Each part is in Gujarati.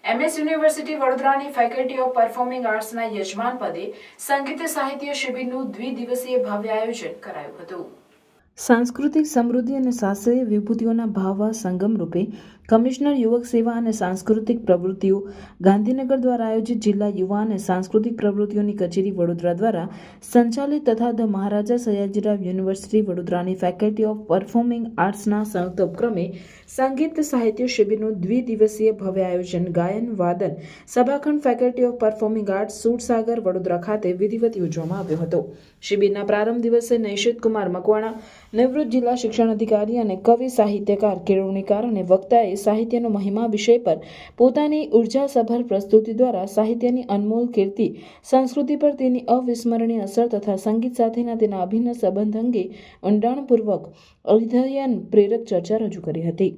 MS યુનિવર્સિટી વડોદરાની ફેકલ્ટી ઓફ પરફોર્મિંગ આર્ટ્સના યજમાન પદે સંગીત સાહિત્ય શિબિરનું દ્વિદિવસીય ભવ્ય આયોજન કરાયું હતું। સાંસ્કૃતિક સમૃદ્ધિ અને શાસ્ત્રીય વિભૂતિઓના ભાવ સંગમ રૂપે કમિશનર યુવક સેવા અને સાંસ્કૃતિક પ્રવૃત્તિઓ ગાંધીનગર દ્વારા આયોજિત જિલ્લા યુવા અને સાંસ્કૃતિક પ્રવૃત્તિઓની કચેરી વડોદરા દ્વારા સંચાલિત તથા ધ મહારાજા સયાજીરાવ યુનિવર્સિટી વડોદરાની ફેકલ્ટી ઓફ પરફોર્મિંગ આર્ટ્સના સંયુક્ત ઉપક્રમે સંગીત સાહિત્ય શિબિરનું દ્વિદિવસીય ભવ્ય આયોજન ગાયન વાદન સભાખંડ faculty of performing arts Sursagar Vadodara ખાતે વિધિવત યોજવામાં આવ્યો હતો। શિબિરના પ્રારંભ દિવસે નૈશિત કુમાર મકવાણા, નિવૃત્ત જિલ્લા શિક્ષણ અધિકારી અને કવિ સાહિત્યકાર કેળવણીકાર અને વક્તાએ સાહિત્યનો મહિમા વિષય પર પોતાની ઉર્જાસભર પ્રસ્તુતિ દ્વારા સાહિત્યની અનમોલ કીર્તિ, સંસ્કૃતિ પર તેની અવિસ્મરણીય અસર તથા સંગીત સાથેના તેના અભિન્ન સંબંધ અંગે ઊંડાણપૂર્વક અધ્યયન પ્રેરક ચર્ચા રજૂ કરી હતી।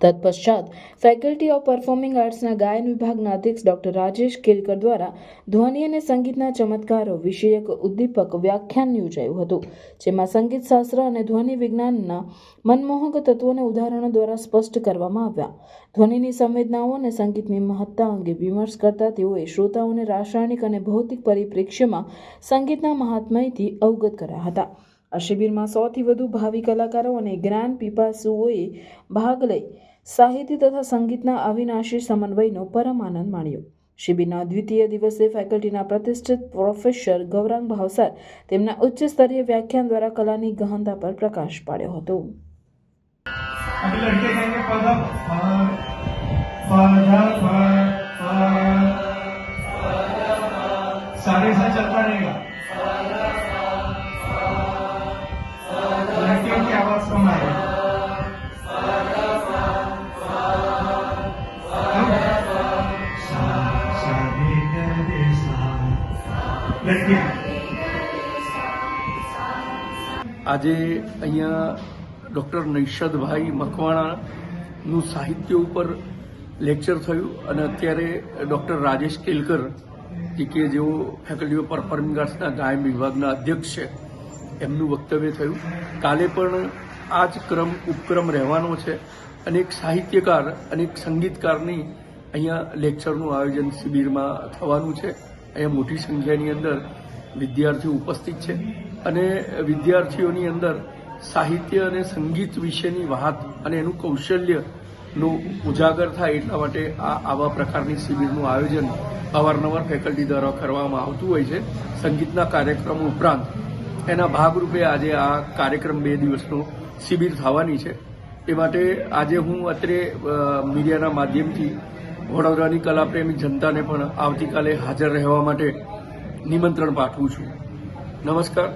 તત્પશ્ચાત ફેકલ્ટી ઓફ પરફોર્મિંગ આર્ટ્સના ગાયન વિભાગના અધ્યક્ષ ડોક્ટર રાજેશ કેલકર દ્વારા ધ્વનિ અને સંગીતના ચમત્કારો વિષયક ઉદ્દીપક વ્યાખ્યાન યોજાયું હતું, જેમાં સંગીત શાસ્ત્ર અને ધ્વનિ વિજ્ઞાનના મનમોહક તત્વોને ઉદાહરણો દ્વારા સ્પષ્ટ કરવામાં આવ્યા। ધ્વનિની સંવેદનાઓ અને સંગીતની મહત્તા અંગે વિમર્શ કરતા તેઓએ શ્રોતાઓને રાસાયણિક અને ભૌતિક પરિપ્રેક્ષ્યમાં સંગીતના મહાત્મ્યથી અવગત કર્યા હતા। આ શિબિરમાં 100થી વધુ ભાવિ કલાકારો અને જ્ઞાન પીપાસુઓએ ભાગ લઈ સાહિત્ય તથા સંગીતના અવિનાશી સમન્વયનો પરમ આનંદ માણ્યો। શિબિરના દ્વિતીય દિવસે ફેકલ્ટીના પ્રતિષ્ઠિત પ્રોફેસર ગૌરાંગ ભાવસાર તેમના ઉચ્ચ સ્તરીય વ્યાખ્યાન દ્વારા કલાની ગહનતા પર પ્રકાશ પાડ્યો હતો। की आवाज कम आए। આજે અહીંયા ડૉક્ટર નૈશદભાઈ મકવાણાનું સાહિત્ય ઉપર લેક્ચર થયું અને અત્યારે ડૉક્ટર રાજેશ કેલકર કે જેઓ ફેકલ્ટી ઓફ પરફોર્મિંગ આર્ટ્સના ગાયન વિભાગના અધ્યક્ષ છે એમનું વક્તવ્ય થયું। કાલે પણ આ જ ઉપક્રમ રહેવાનો છે અને એક સાહિત્યકાર અને એક સંગીતકારની અહીંયા લેક્ચરનું આયોજન શિબિરમાં થવાનું છે। અહીંયા મોટી સંખ્યાની અંદર વિદ્યાર્થીઓ ઉપસ્થિત છે અને વિદ્યાર્થીઓની અંદર સાહિત્ય અને સંગીત વિશેની વાત અને એનું કૌશલ્યનું ઉજાગર થાય એટલા માટે આવા પ્રકારની શિબિરનું આયોજન અવારનવાર ફેકલ્ટી દ્વારા કરવામાં આવતું હોય છે। સંગીતના કાર્યક્રમો ઉપરાંત એના ભાગરૂપે આજે આ કાર્યક્રમ 2 દિવસનો શિબિર થવાની છે। એ માટે આજે હું અત્રે મીડિયાના માધ્યમથી વડોદરાની કલાપ્રેમી જનતાને પણ આવતીકાલે હાજર રહેવા માટે નિમંત્રણ પાઠવું છું। નમસ્કાર।